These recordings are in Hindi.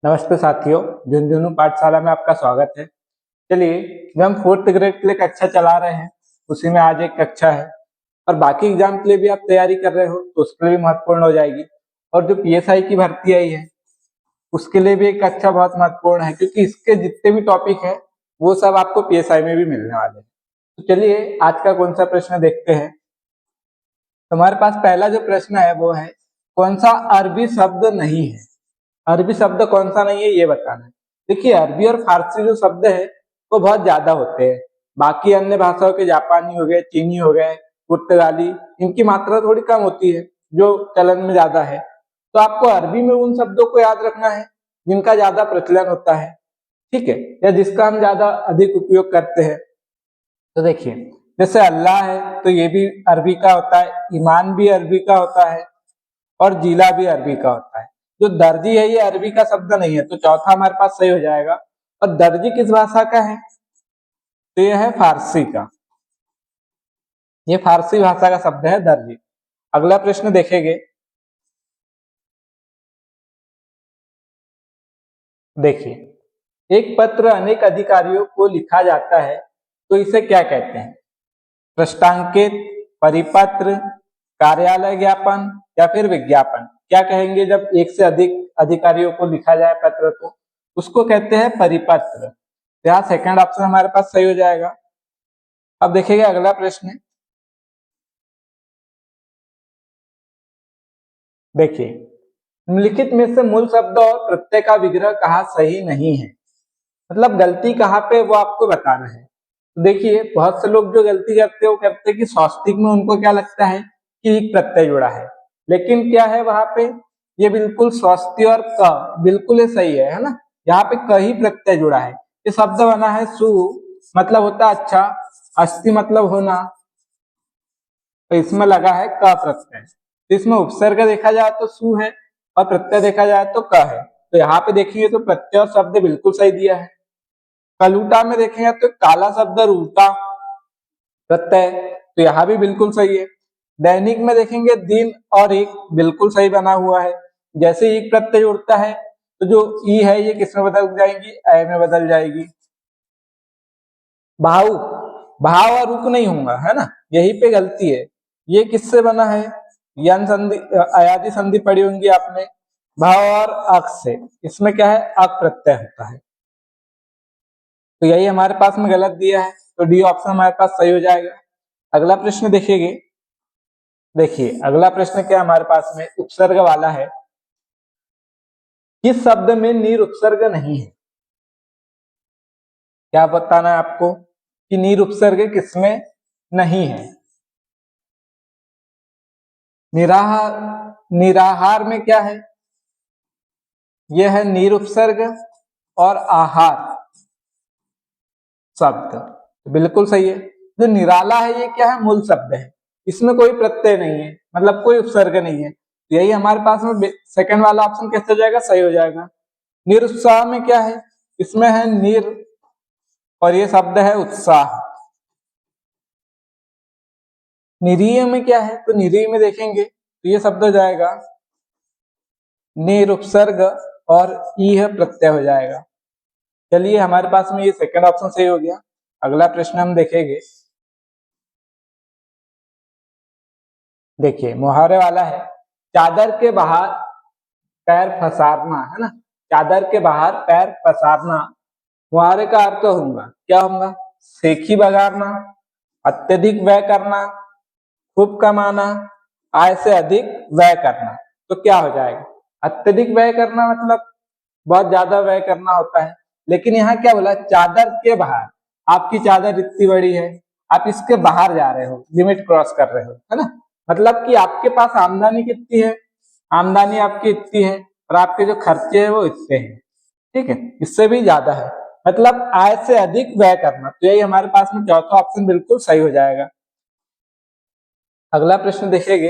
नमस्ते साथियों, झुंझुनू पाठशाला में आपका स्वागत है। चलिए, जो हम 4th ग्रेड के लिए कक्षा चला रहे हैं उसी में आज एक कक्षा है और बाकी एग्जाम के लिए भी आप तैयारी कर रहे हो तो उसके लिए भी महत्वपूर्ण हो जाएगी। और जो पीएसआई की भर्ती आई है उसके लिए भी एक कक्षा बहुत महत्वपूर्ण है, क्योंकि इसके जितने भी टॉपिक है वो सब आपको पीएसआई में भी मिलने वाले हैं। तो चलिए आज का कौन सा प्रश्न देखते हैं। हमारे पास पहला जो प्रश्न है वो है, कौन सा अरबी शब्द नहीं है। अरबी शब्द कौन सा नहीं है ये बताना है। देखिए, अरबी और फारसी जो शब्द है वो बहुत ज्यादा होते हैं। बाकी अन्य भाषाओं के जापानी हो गए, चीनी हो गए, पुर्तगाली, इनकी मात्रा थोड़ी कम होती है जो चलन में ज्यादा है। तो आपको अरबी में उन शब्दों को याद रखना है जिनका ज्यादा प्रचलन होता है, ठीक है, या जिसका हम ज्यादा अधिक उपयोग करते हैं। तो देखिए, जैसे अल्लाह है तो ये भी अरबी का होता है, ईमान भी अरबी का होता है और जीला भी अरबी का होता है। जो दर्जी है ये अरबी का शब्द नहीं है, तो चौथा हमारे पास सही हो जाएगा। और दर्जी किस भाषा का है? तो यह है फारसी का। ये फारसी भाषा का शब्द है दर्जी। अगला प्रश्न देखेंगे। देखिए, एक पत्र अनेक अधिकारियों को लिखा जाता है तो इसे क्या कहते हैं? पृष्ठांकित, परिपत्र, कार्यालय ज्ञापन या फिर विज्ञापन। क्या कहेंगे जब एक से अधिक अधिकारियों को लिखा जाए पत्र? तो उसको कहते हैं परिपत्र। यहाँ सेकंड ऑप्शन हमारे पास सही हो जाएगा। अब देखिएगा अगला प्रश्न। देखिए, निम्नलिखित में से मूल शब्द और प्रत्यय का विग्रह कहाँ सही नहीं है, मतलब गलती कहाँ पे वो आपको बताना है। तो देखिए, बहुत से लोग जो गलती करते हैं वो करते हैं कि स्वास्तिक में उनको क्या लगता है कि एक प्रत्यय जुड़ा है, लेकिन क्या है वहां पे ये बिल्कुल स्वस्ति और क बिल्कुल ही सही है ना। यहाँ पे क ही प्रत्यय जुड़ा है। ये शब्द बना है सु, मतलब होता है अच्छा, अस्थि मतलब होना, तो इसमें लगा है क प्रत्यय। तो इसमें उपसर्ग देखा जाए तो सु है और प्रत्यय देखा जाए तो क है। तो यहाँ पे देखिए तो प्रत्यय और शब्द बिल्कुल सही दिया है। कलूटा में देखेंगे तो काला शब्द रूटा प्रत्यय, तो यहाँ भी बिल्कुल सही है। दैनिक में देखेंगे दिन और एक बिल्कुल सही बना हुआ है। जैसे एक प्रत्यय जुड़ता है तो जो ई है ये किस में बदल जाएगी? अय में बदल जाएगी। भाव, भाव और रुक नहीं होगा, है ना, यही पे गलती है। ये किससे बना है? यन संधि, अयादि संधि पढ़ी होंगी आपने, भाव और अक से। इसमें क्या है? अक प्रत्यय होता है। तो यही हमारे पास में गलत दिया है, तो डी ऑप्शन हमारे पास सही हो जाएगा। अगला प्रश्न देखिए। देखिए अगला प्रश्न क्या हमारे पास में उपसर्ग वाला है। किस शब्द में नीर उपसर्ग नहीं है? क्या बताना है आपको कि नीर उपसर्ग किसमें नहीं है? निराहार, निराहार में क्या है? यह है नीर उपसर्ग और आहार शब्द, तो बिल्कुल सही है। जो निराला है ये क्या है? मूल शब्द है, इसमें कोई प्रत्यय नहीं है, मतलब कोई उपसर्ग नहीं है। तो यही हमारे पास में सेकंड वाला ऑप्शन कैसे हो जाएगा? सही हो जाएगा। निरुत्साह में क्या है? इसमें है निर और ये शब्द है उत्साह। निरीय में क्या है? तो निरीय में देखेंगे तो ये शब्द हो जाएगा निर उपसर्ग और ई है प्रत्यय हो जाएगा। चलिए हमारे पास में ये सेकंड ऑप्शन सही हो गया। अगला प्रश्न हम देखेंगे। देखिए मुहावरे वाला है, चादर के बाहर पैर पसारना, है ना, चादर के बाहर पैर पसारना। मुहावरे का अर्थ होगा क्या? होगा सेखी बगाड़ना, अत्यधिक व्यय करना, खूब कमाना, आय से अधिक व्यय करना। तो क्या हो जाएगा? अत्यधिक व्यय करना मतलब बहुत ज्यादा व्यय करना होता है, लेकिन यहाँ क्या बोला? चादर के बाहर। आपकी चादर इतनी बड़ी है, आप इसके बाहर जा रहे हो, लिमिट क्रॉस कर रहे हो, है ना, मतलब कि आपके पास आमदनी कितनी है? आमदनी आपकी इतनी है और आपके जो खर्चे हैं वो इतने हैं, ठीक है, इससे भी ज्यादा है, मतलब आय से अधिक व्यय करना। तो यही हमारे पास में चौथा ऑप्शन बिल्कुल सही हो जाएगा। अगला प्रश्न देखेंगे।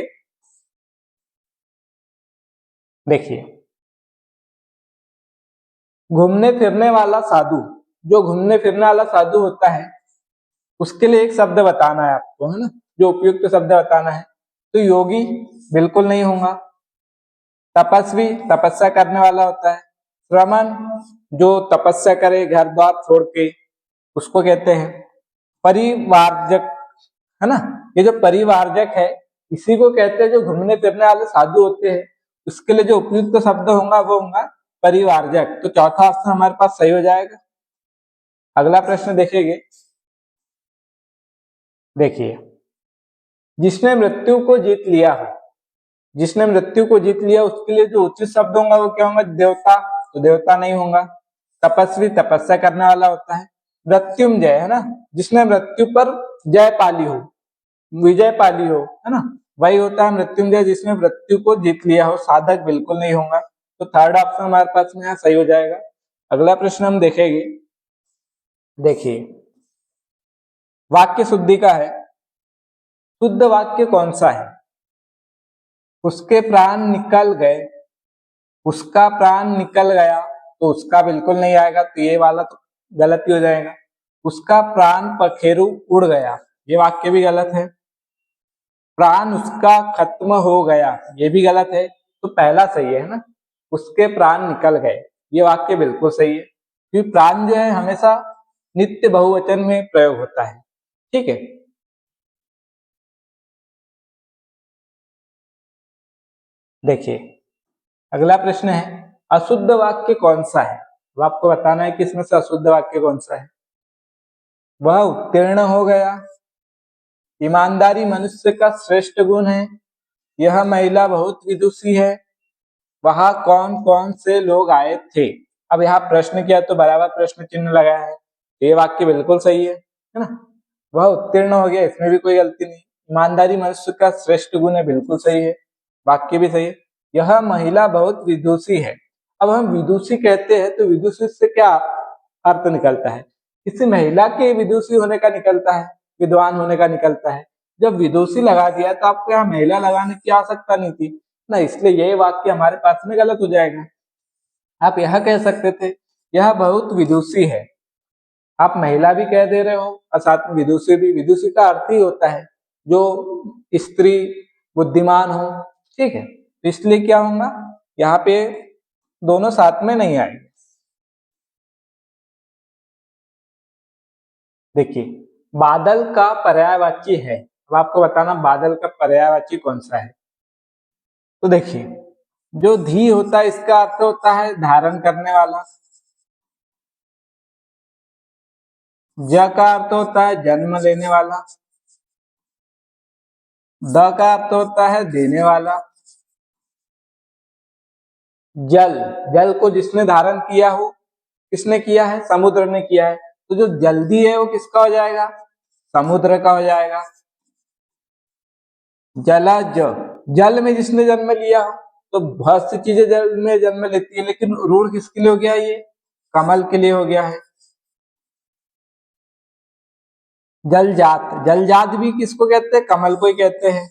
देखिए, घूमने फिरने वाला साधु, जो घूमने फिरने वाला साधु होता है उसके लिए एक शब्द बताना है आपको, है ना, जो उपयुक्त शब्द बताना है। तो योगी बिल्कुल नहीं होगा। तपस्वी तपस्या करने वाला होता है। श्रमण जो तपस्या करे घर द्वार छोड़ के, उसको कहते हैं। परिवारजक, है ना, ये जो परिवारजक है इसी को कहते हैं जो घूमने फिरने वाले साधु होते हैं, उसके लिए जो उपयुक्त शब्द होगा वो होगा परिवारजक। तो चौथा ऑप्शन हमारे पास सही हो जाएगा। अगला प्रश्न देखेंगे। देखिए, जिसने मृत्यु को जीत लिया हो, जिसने मृत्यु को जीत लिया उसके लिए जो उचित शब्द होगा वो क्या होगा? देवता, तो देवता नहीं होगा। तपस्वी तपस्या करने वाला होता है। मृत्युंजय, है ना, जिसने मृत्यु पर जय पाली हो, विजय पाली हो, है ना, वही होता है मृत्युंजय, जिसने मृत्यु को जीत लिया हो। साधक बिल्कुल नहीं होगा। तो थर्ड ऑप्शन हमारे पास में यहाँ सही हो जाएगा। अगला प्रश्न हम देखेंगे। देखिए, वाक्य शुद्धि का है। शुद्ध वाक्य कौन सा है? उसके प्राण निकल गए, उसका प्राण निकल गया, तो उसका बिल्कुल नहीं आएगा, तो ये वाला तो गलत ही हो जाएगा। उसका प्राण पखेरु उड़ गया, ये वाक्य भी गलत है। प्राण उसका खत्म हो गया, ये भी गलत है। तो पहला सही है ना, उसके प्राण निकल गए, ये वाक्य बिल्कुल सही है, क्योंकि प्राण जो है हमेशा नित्य बहुवचन में प्रयोग होता है। ठीक है। देखिए, अगला प्रश्न है, अशुद्ध वाक्य कौन सा है? अब आपको बताना है कि इसमें से अशुद्ध वाक्य कौन सा है। वह उत्तीर्ण हो गया, ईमानदारी मनुष्य का श्रेष्ठ गुण है, यह महिला बहुत विदुषी है, वहां कौन कौन से लोग आए थे। अब यहाँ प्रश्न किया तो बराबर प्रश्न चिन्ह लगाया है, ये वाक्य बिल्कुल सही है ना। वह उत्तीर्ण हो गया, इसमें भी कोई गलती नहीं। ईमानदारी मनुष्य का श्रेष्ठ गुण है, बिल्कुल सही है, वाक्य भी सही है। यह महिला बहुत विदुषी है। अब हम विदुषी कहते हैं तो विदुषी से क्या अर्थ निकलता है? किसी महिला के विदुषी होने का निकलता है, विद्वान होने का निकलता है। जब विदुषी लगा दिया तो आपको यहाँ महिला लगाने की आवश्यकता नहीं थी ना, इसलिए यही वाक्य हमारे पास में गलत हो जाएगा। आप यह कह सकते थे यह बहुत विदुषी है, आप महिला भी कह दे रहे हो और साथ में विदुषी भी। विदुषी का अर्थ ही होता है जो स्त्री बुद्धिमान हो। ठीक है, तो इसलिए क्या होगा, यहाँ पे दोनों साथ में नहीं आएंगे। देखिए, बादल का पर्यायवाची है। अब आपको बताना बादल का पर्यायवाची कौन सा है। तो देखिए, जो धी होता है इसका अर्थ होता है धारण करने वाला। ज का अर्थ होता है जन्म लेने वाला। द का अर्थ होता है देने वाला। जल, जल को जिसने धारण किया हो, किसने किया है? समुद्र ने किया है। तो जो जल्दी है वो किसका हो जाएगा? समुद्र का हो जाएगा। जलज, जल में जिसने जन्म लिया हो, तो बहुत सी चीजें जल में जन्म लेती है, लेकिन रूढ़ किसके लिए हो गया? ये कमल के लिए हो गया है। जलजात, जलजात भी किसको कहते हैं? कमल को ही कहते हैं।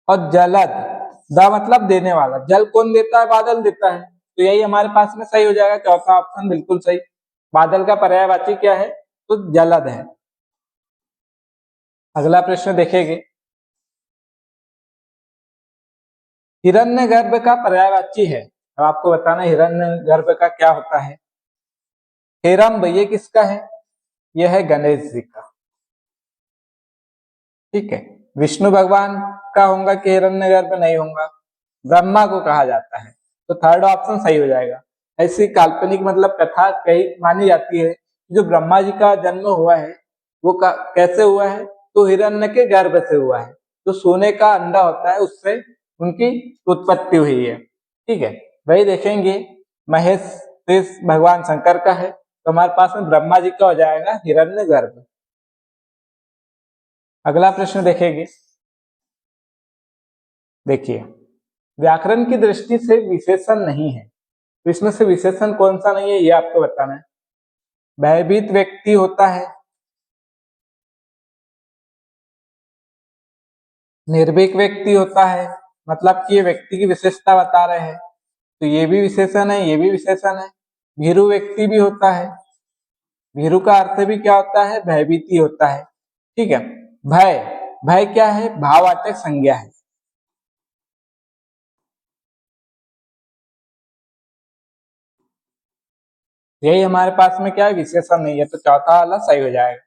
और जलद, द मतलब देने वाला। जल कौन देता है? बादल देता है। तो यही हमारे पास में सही हो जाएगा, चौथा ऑप्शन बिल्कुल सही। बादल का पर्यायवाची क्या है? तो जलद है। अगला प्रश्न देखेंगे। हिरण्यगर्भ का पर्यायवाची है। अब आपको बताना हिरण्यगर्भ का क्या होता है। हेरम्ब, ये किसका है? यह है गणेश जी का। ठीक है, विष्णु भगवान का होगा कि हिरण्यगर्भ? नहीं होगा, ब्रह्मा को कहा जाता है। तो थर्ड ऑप्शन सही हो जाएगा। ऐसी काल्पनिक मतलब कथा कही मानी जाती है, जो ब्रह्मा जी का जन्म हुआ है वो कैसे हुआ है? तो हिरण्य के गर्भ से हुआ है। तो सोने का अंडा होता है, उससे उनकी उत्पत्ति हुई है। ठीक है, वही देखेंगे। महेश शेष भगवान शंकर का है, तो हमारे पास में ब्रह्मा जी का हो जाएगा हिरण्य गर्भ। अगला प्रश्न देखेंगे। देखिए, व्याकरण की दृष्टि से विशेषण नहीं है, तो इसमें से विशेषण कौन सा नहीं है ये आपको बताना है। भयभीत व्यक्ति होता है, निर्भीक व्यक्ति होता है, मतलब कि ये व्यक्ति की विशेषता बता रहे हैं, तो ये भी विशेषण है, ये भी विशेषण है। भीरु व्यक्ति भी होता है, भीरु का अर्थ भी क्या होता है? भयभीति होता है। ठीक है, भय, भय क्या है? भाववाचक संज्ञा है। यही हमारे पास में क्या है, विशेषण नहीं है, तो चौथा वाला सही हो जाएगा।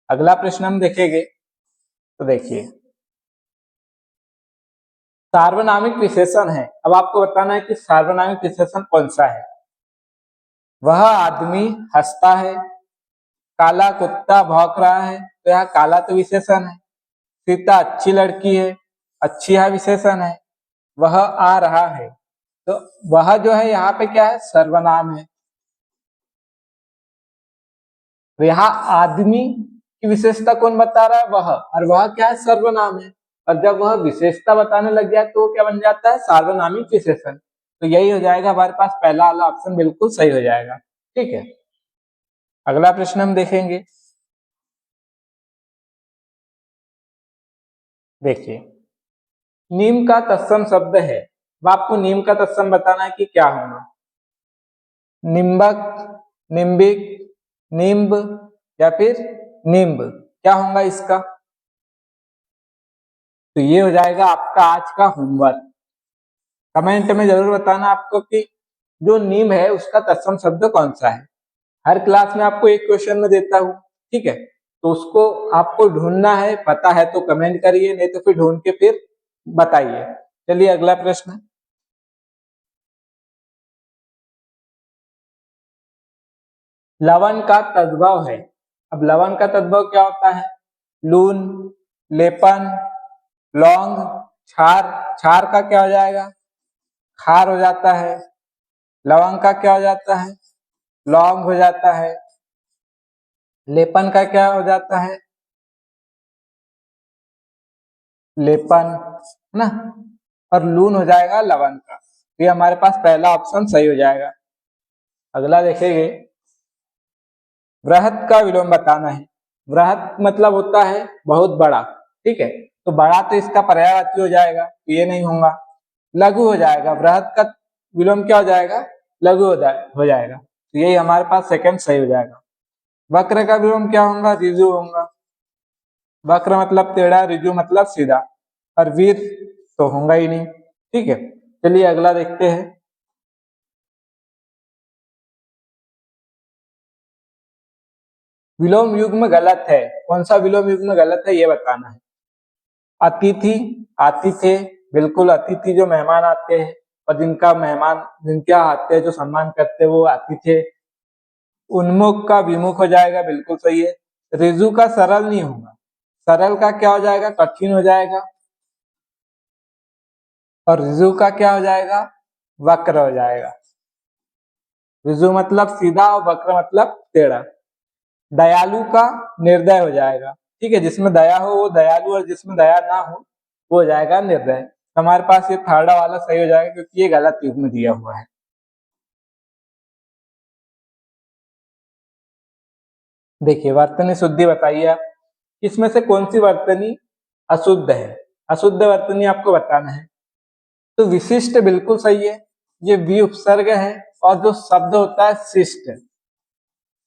अगला प्रश्न हम देखेंगे, तो देखिए सार्वनामिक विशेषण है। अब आपको बताना है कि सार्वनामिक विशेषण कौन सा है। वह आदमी हंसता है, काला कुत्ता भौंक रहा है, तो यहाँ काला तो विशेषण है। सीता अच्छी लड़की है, अच्छी यह विशेषण है। वह आ रहा है, तो वह जो है यहाँ पे क्या है, सर्वनाम है। तो यहाँ आदमी की विशेषता कौन बता रहा है, वह, और वह क्या है, सर्वनाम है। और जब वह विशेषता बताने लग जाए तो क्या बन जाता है, सार्वनामिक विशेषण। तो यही हो जाएगा हमारे पास, पहला वाला ऑप्शन बिल्कुल सही हो जाएगा। ठीक है, अगला प्रश्न हम देखेंगे। देखिए नीम का तत्सम शब्द है। अब आपको नीम का तत्सम बताना है कि क्या होगा। निम्बक, निम्बिक, निम्ब या फिर निम्ब, क्या होगा इसका। तो ये हो जाएगा आपका आज का होमवर्क। कमेंट में जरूर बताना आपको कि जो नीम है उसका तत्सम शब्द कौन सा है। हर क्लास में आपको एक क्वेश्चन में देता हूँ, ठीक है, तो उसको आपको ढूंढना है, पता है तो कमेंट करिए, नहीं तो फिर ढूंढ के फिर बताइए। चलिए अगला प्रश्न। लवण का तद्भव है। अब लवण का तद्भव क्या होता है, लून, लेपन, लौंग, क्षार। क्षार का क्या हो जाएगा, खार हो जाता है। लवंग का क्या हो जाता है, लौंग हो जाता है। लेपन का क्या हो जाता है, लेपन, है ना। और लून हो जाएगा लवण का। तो ये हमारे पास पहला ऑप्शन सही हो जाएगा। अगला देखेंगे, वृहत का विलोम बताना है। वृहत मतलब होता है बहुत बड़ा, ठीक है, तो बड़ा तो इसका पर्यायवाची हो जाएगा, तो ये नहीं होगा। लघु हो जाएगा, वृहत का विलोम क्या हो जाएगा, लघु हो जाएगा। तो यही हमारे पास सेकंड सही हो जाएगा। वक्र का विलोम क्या होगा, ऋजु होगा। वक्र मतलब टेढ़ा, ऋजु मतलब सीधा, और वीर तो होगा ही नहीं। ठीक है, चलिए अगला देखते हैं। विलोम युग्म गलत है। कौन सा विलोम युग्म गलत है ये बताना है। अतिथि, आतिथ्य, बिल्कुल अतिथि जो मेहमान आते हैं और जिनका मेहमान, जिनके आते हैं जो सम्मान करते हैं वो आतिथ्य। उन्मुख का विमुख हो जाएगा, बिल्कुल सही है। ऋजु का सरल नहीं होगा, सरल का क्या हो जाएगा, कठिन हो जाएगा। और ऋजु का क्या हो जाएगा, वक्र हो जाएगा। ऋजु मतलब सीधा और वक्र मतलब टेढ़ा। दयालु का निर्दय हो जाएगा, ठीक है, जिसमें दया हो वो दयालु, और जिसमें दया ना हो वो हो जाएगा निर्दय। हमारे पास ये थर्ड वाला सही हो जाएगा क्योंकि ये गलत युग में दिया हुआ है। देखिए वर्तनी शुद्धि बताइए आप, इसमें से कौन सी वर्तनी अशुद्ध है। अशुद्ध वर्तनी आपको बताना है। तो विशिष्ट बिल्कुल सही है, ये वि उपसर्ग है, और जो शब्द होता है शिष्ट,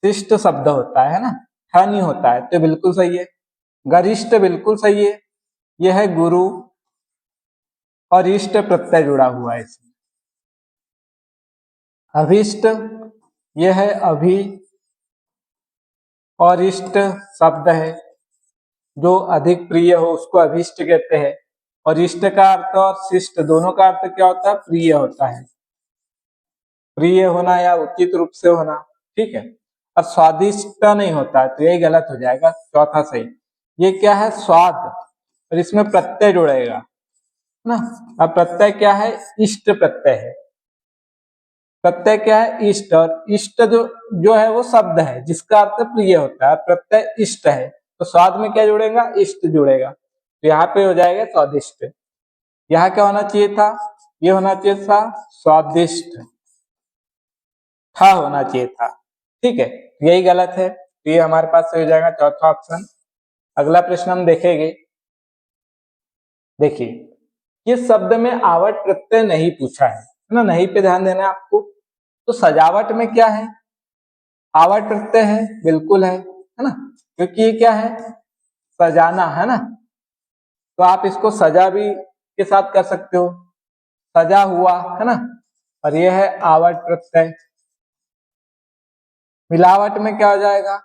शिष्ट शब्द होता है ना, ठ नहीं होता है, तो बिल्कुल सही है। गरिष्ठ बिल्कुल सही है, यह है गुरु, और इष्ट प्रत्यय जुड़ा हुआ है इसमें। अभिष्ट, यह है अभि, और इष्ट शब्द है, जो अधिक प्रिय हो उसको अभिष्ट कहते हैं। और इष्ट का अर्थ और शिष्ट दोनों का अर्थ क्या होता है, प्रिय होता है, प्रिय होना या उचित रूप से होना, ठीक है। और स्वादिष्ट नहीं होता है, तो यही गलत हो जाएगा, चौथा सही। ये क्या है, स्वाद, और इसमें प्रत्यय जुड़ेगा ना। अब प्रत्यय क्या है, इष्ट प्रत्यय है। प्रत्यय क्या है, इष्ट, और इष्ट जो है वो शब्द है जिसका अर्थ प्रिय होता है, प्रत्यय इष्ट है, तो स्वाद में क्या जुड़ेगा, इष्ट जुड़ेगा, तो यहाँ पे हो जाएगा स्वादिष्ट। यहाँ क्या होना चाहिए था, ये होना चाहिए था स्वादिष्ट, था होना चाहिए था, ठीक है, यही गलत है, तो ये हमारे पास सही हो जाएगा, चौथा ऑप्शन। अगला प्रश्न हम देखेंगे। देखिए किस शब्द में आवट प्रत्यय नहीं पूछा है ना, नहीं पे ध्यान देना है आपको। तो सजावट में क्या है, आवट प्रत्यय है, बिल्कुल है ना, क्योंकि ये क्या है, सजाना है ना, तो आप इसको सजा भी के साथ कर सकते हो, सजा हुआ, है ना। और यह है आवट प्रत्यय। मिलावट में क्या हो जाएगा?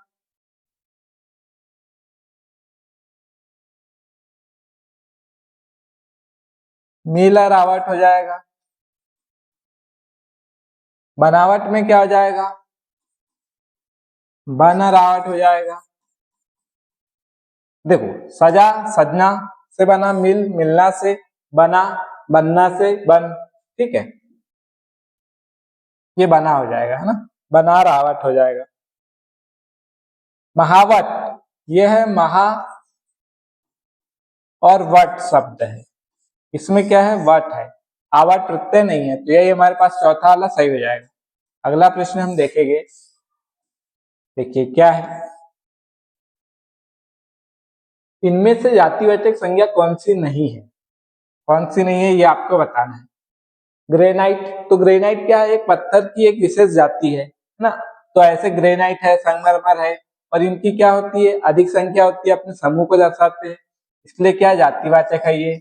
मिलावट हो जाएगा। बनावट में क्या हो जाएगा? बनावट हो जाएगा। देखो, सजा सजना से बना, मिलना से बना, बनना से बन, ठीक है, ये बना हो जाएगा, है ना, बना रावट हो जाएगा। महावट, ये है महा और वट शब्द है, इसमें क्या है, वट है, आवट प्रत्यय नहीं है, तो ये हमारे पास चौथा वाला सही हो जाएगा। अगला प्रश्न हम देखेंगे, देखिए क्या है, इनमें से जातिवाचक संज्ञा कौन सी नहीं है? कौन सी नहीं है ये आपको बताना है। ग्रेनाइट, तो ग्रेनाइट क्या है, एक पत्थर की एक विशेष जाति है ना, तो ऐसे ग्रेनाइट है, संगमरमर है, और इनकी क्या होती है, अधिक संख्या होती है, अपने समूह को दर्शाते हैं, इसलिए क्या जातिवाचक है ये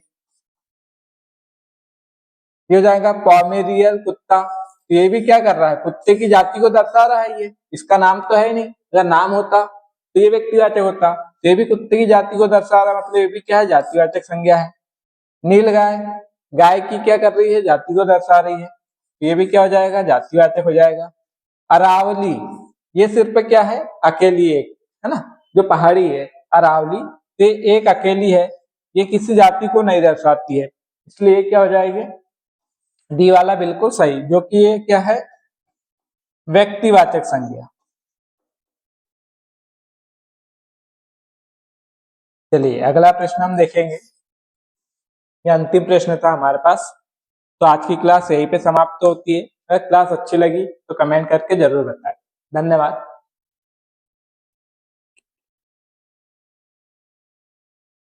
हो जाएगा। पॉमेरियल कुत्ता, तो ये भी क्या कर रहा है, कुत्ते की जाति को दर्शा रहा है, ये इसका नाम तो है नहीं, अगर नाम होता तो ये व्यक्तिवाचक होता, तो ये भी कुत्ते की जाति को दर्शा रहा है, मतलब ये भी क्या है, जातिवाचक संज्ञा है। नील गाय, गाय की क्या कर रही है, जाति को दर्शा रही है, ये भी क्या हो जाएगा, जातिवाचक हो जाएगा। अरावली, ये सिर्फ क्या है, अकेली एक, है ना, जो पहाड़ी है अरावली, ये एक अकेली है, ये किसी जाति को नहीं दर्शाती है, इसलिए क्या हो जाएगी, डी वाला बिल्कुल सही, जो कि ये क्या है, व्यक्तिवाचक संज्ञा। चलिए अगला प्रश्न हम देखेंगे, ये अंतिम प्रश्न था हमारे पास। तो आज की क्लास यहीं पे समाप्त होती है। अगर क्लास अच्छी लगी तो कमेंट करके जरूर बताएं। धन्यवाद।